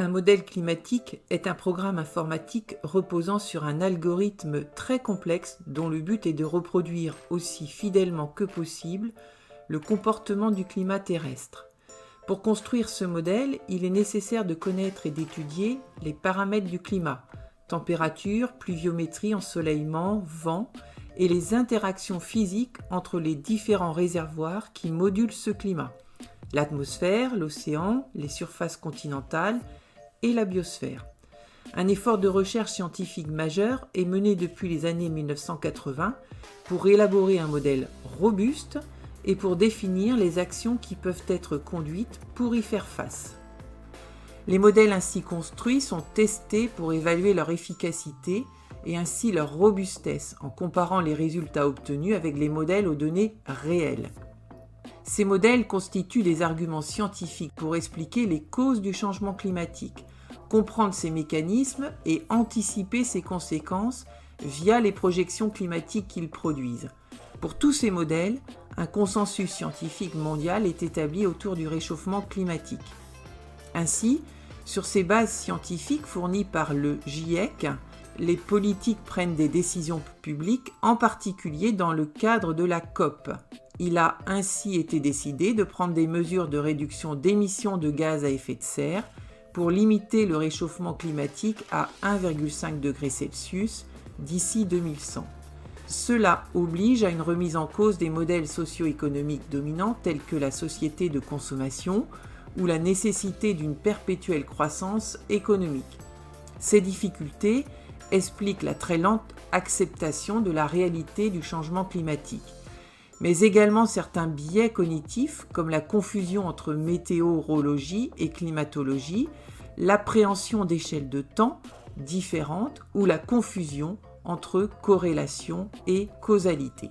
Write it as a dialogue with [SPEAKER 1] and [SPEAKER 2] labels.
[SPEAKER 1] Un modèle climatique est un programme informatique reposant sur un algorithme très complexe dont le but est de reproduire aussi fidèlement que possible le comportement du climat terrestre. Pour construire ce modèle, il est nécessaire de connaître et d'étudier les paramètres du climat, température, pluviométrie, ensoleillement, vent, et les interactions physiques entre les différents réservoirs qui modulent ce climat, l'atmosphère, l'océan, les surfaces continentales et la biosphère. Un effort de recherche scientifique majeur est mené depuis les années 1980 pour élaborer un modèle robuste et pour définir les actions qui peuvent être conduites pour y faire face. Les modèles ainsi construits sont testés pour évaluer leur efficacité et ainsi leur robustesse en comparant les résultats obtenus avec les modèles aux données réelles. Ces modèles constituent des arguments scientifiques pour expliquer les causes du changement climatique, comprendre ses mécanismes et anticiper ses conséquences via les projections climatiques qu'ils produisent. Pour tous ces modèles, un consensus scientifique mondial est établi autour du réchauffement climatique. Ainsi, sur ces bases scientifiques fournies par le GIEC, les politiques prennent des décisions publiques, en particulier dans le cadre de la COP. Il a ainsi été décidé de prendre des mesures de réduction d'émissions de gaz à effet de serre pour limiter le réchauffement climatique à 1,5 degré Celsius d'ici 2100. Cela oblige à une remise en cause des modèles socio-économiques dominants tels que la société de consommation ou la nécessité d'une perpétuelle croissance économique. Ces difficultés expliquent la très lente acceptation de la réalité du changement climatique, mais également certains biais cognitifs comme la confusion entre météorologie et climatologie, l'appréhension d'échelles de temps différentes ou la confusion entre corrélation et causalité.